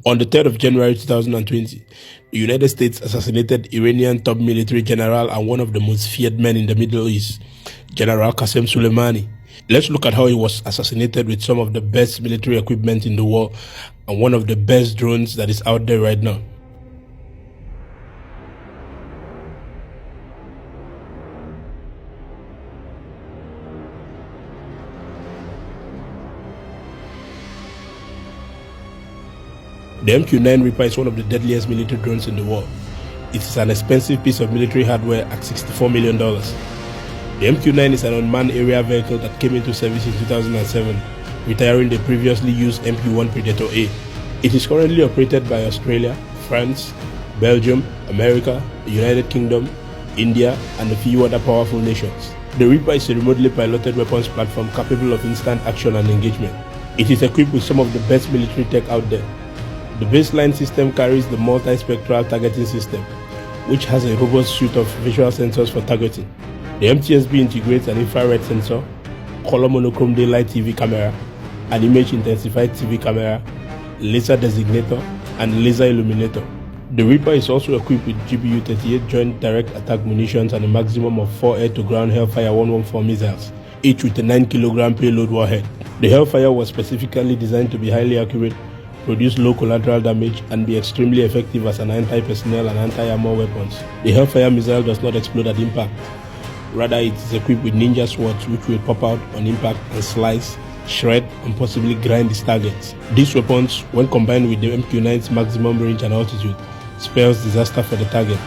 On the 3rd of January 2020, the United States assassinated Iranian top military general and one of the most feared men in the Middle East, General Qasem Soleimani. Let's look at how he was assassinated with some of the best military equipment in the world and one of the best drones that is out there right now. The MQ-9 Reaper is one of the deadliest military drones in the world. It is an expensive piece of military hardware at $64 million. The MQ-9 is an unmanned aerial vehicle that came into service in 2007, retiring the previously used MQ-1 Predator A. It is currently operated by Australia, France, Belgium, America, the United Kingdom, India, and a few other powerful nations. The Reaper is a remotely piloted weapons platform capable of instant action and engagement. It is equipped with some of the best military tech out there. The baseline system carries the multi-spectral targeting system, which has a robust suite of visual sensors for targeting. The MTSB integrates an infrared sensor, color monochrome daylight TV camera, an image intensified TV camera, laser designator, and laser illuminator. The Reaper is also equipped with GBU-38 Joint Direct Attack munitions and a maximum of 4 air-to-ground Hellfire 114 missiles, each with a 9-kilogram payload warhead. The Hellfire was specifically designed to be highly accurate, produce low collateral damage, and be extremely effective as an anti-personnel and anti-armor weapons. The Hellfire missile does not explode at impact. Rather, it is equipped with Ninja swords which will pop out on impact and slice, shred, and possibly grind its targets. These weapons, when combined with the MQ-9's maximum range and altitude, spells disaster for the target,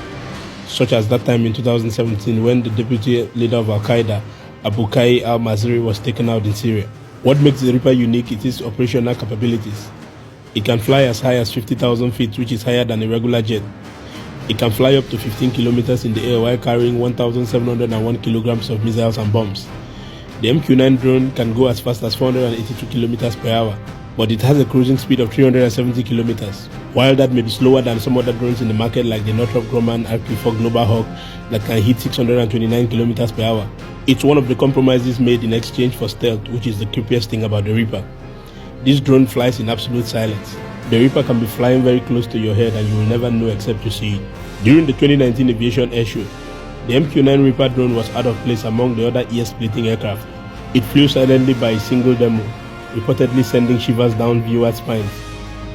such as that time in 2017 when the deputy leader of Al-Qaeda, Abu Qais al-Mazri, was taken out in Syria. What makes the Reaper unique is its operational capabilities. It can fly as high as 50,000 feet, which is higher than a regular jet. It can fly up to 15 kilometers in the air while carrying 1,701 kilograms of missiles and bombs. The MQ-9 drone can go as fast as 482 kilometers per hour, but it has a cruising speed of 370 kilometers. While that may be slower than some other drones in the market like the Northrop Grumman RQ-4 Global Hawk that can hit 629 kilometers per hour, it's one of the compromises made in exchange for stealth, which is the creepiest thing about the Reaper. This drone flies in absolute silence. The Reaper can be flying very close to your head and you will never know except to see it. During the 2019 Aviation Air Show, the MQ-9 Reaper drone was out of place among the other ear-splitting aircraft. It flew silently by a single demo, reportedly sending shivers down viewers' spines,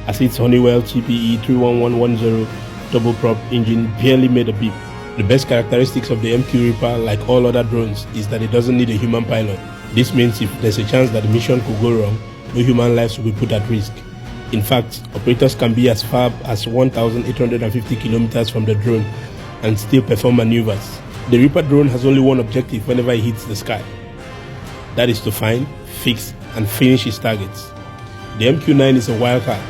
as its Honeywell TPE 31110 turboprop engine barely made a beep. The best characteristics of the MQ Reaper, like all other drones, is that it doesn't need a human pilot. This means if there's a chance that the mission could go wrong, no human lives will be put at risk. In fact, operators can be as far as 1,850 kilometers from the drone and still perform maneuvers. The Reaper drone has only one objective whenever it hits the sky. That is to find, fix, and finish its targets. The MQ-9 is a wildcard.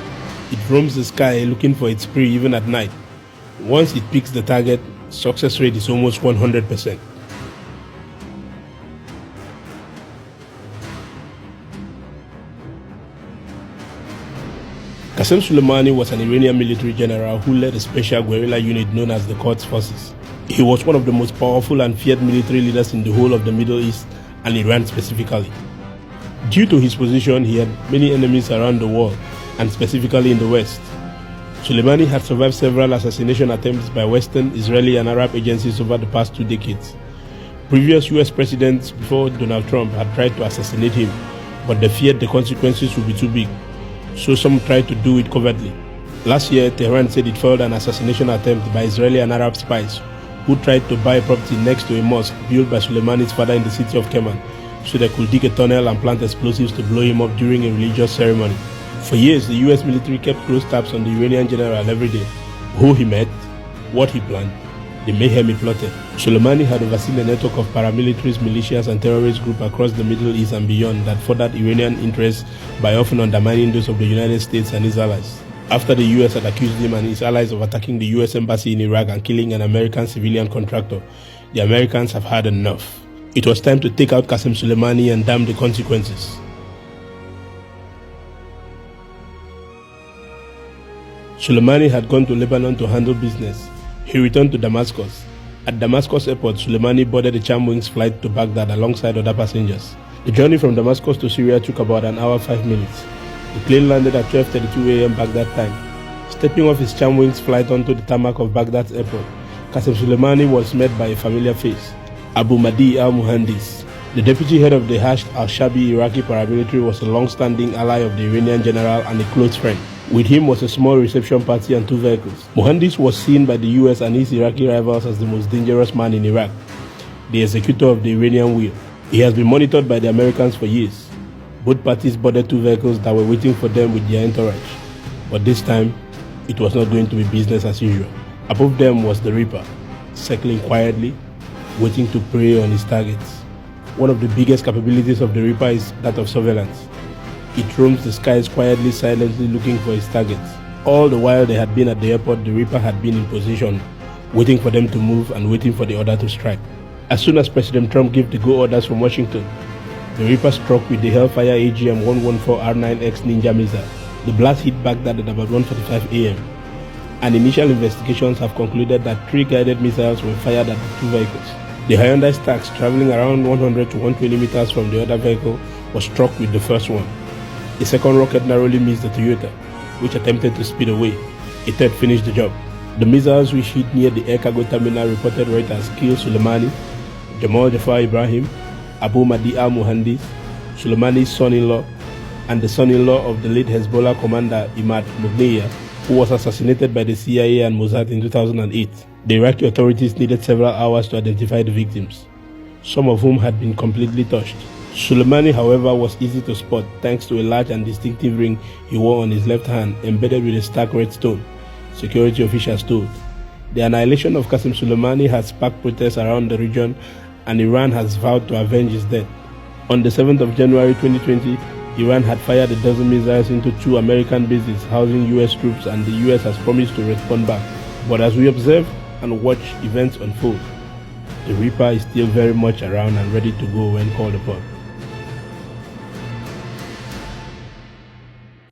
It roams the sky looking for its prey even at night. Once it picks the target, success rate is almost 100%. Qasem Soleimani was an Iranian military general who led a special guerrilla unit known as the Quds Force. He was one of the most powerful and feared military leaders in the whole of the Middle East and Iran specifically. Due to his position, he had many enemies around the world, and specifically in the West. Soleimani had survived several assassination attempts by Western, Israeli, and Arab agencies over the past 2 decades. Previous US presidents before Donald Trump had tried to assassinate him, but they feared the consequences would be too big, so some tried to do it covertly. Last year, Tehran said it failed an assassination attempt by Israeli and Arab spies who tried to buy property next to a mosque built by Soleimani's father in the city of Kerman, so they could dig a tunnel and plant explosives to blow him up during a religious ceremony. For years, the US military kept close tabs on the Iranian general every day. Who he met, what he planned, the mayhem he plotted. Soleimani had overseen a network of paramilitaries, militias, and terrorist groups across the Middle East and beyond that furthered Iranian interests by often undermining those of the United States and its allies. After the US had accused him and his allies of attacking the US embassy in Iraq and killing an American civilian contractor, the Americans have had enough. It was time to take out Qasem Soleimani and damn the consequences. Soleimani had gone to Lebanon to handle business. He returned to Damascus. At Damascus airport, Soleimani boarded a Charmwings flight to Baghdad alongside other passengers. The journey from Damascus to Syria took about an hour 5 minutes. The plane landed at 12:32 a.m. Baghdad time. Stepping off his Charmwings flight onto the tarmac of Baghdad's airport, Qasem Soleimani was met by a familiar face, Abu Mahdi al-Muhandis. The deputy head of the Hashd al-Shabi Iraqi paramilitary was a long-standing ally of the Iranian general and a close friend. With him was a small reception party and 2 vehicles. Muhandis was seen by the US and his Iraqi rivals as the most dangerous man in Iraq, the executor of the Iranian will. He has been monitored by the Americans for years. Both parties boarded 2 vehicles that were waiting for them with their entourage. But this time, it was not going to be business as usual. Above them was the Reaper, circling quietly, waiting to prey on his targets. One of the biggest capabilities of the Reaper is that of surveillance. It roams the skies quietly, silently looking for his targets. All the while they had been at the airport, the Reaper had been in position, waiting for them to move and waiting for the order to strike. As soon as President Trump gave the go orders from Washington, the Reaper struck with the Hellfire AGM-114R9X Ninja missile. The blast hit Baghdad at about 1:45 a.m. and initial investigations have concluded that 3 guided missiles were fired at the 2 vehicles. The Hyundai Stax, traveling around 100 to 120 meters from the other vehicle, was struck with the first one. A second rocket narrowly missed the Toyota, which attempted to speed away. A third finished the job. The missiles which hit near the air cargo terminal reported Reuters killed Soleimani, Jamal Jafar Ibrahim, Abu Mahdi al-Muhandis, Soleimani's son-in-law, and the son-in-law of the late Hezbollah commander Imad Mughniya, who was assassinated by the CIA and Mossad in 2008. The Iraqi authorities needed several hours to identify the victims, some of whom had been completely touched. Soleimani, however, was easy to spot thanks to a large and distinctive ring he wore on his left hand embedded with a stark red stone, security officials told. The annihilation of Qasem Soleimani has sparked protests around the region, and Iran has vowed to avenge his death. On the 7th of January 2020, Iran had fired a dozen missiles into 2 American bases housing US troops, and the US has promised to respond back. But as we observe and watch events unfold, the Reaper is still very much around and ready to go when called upon.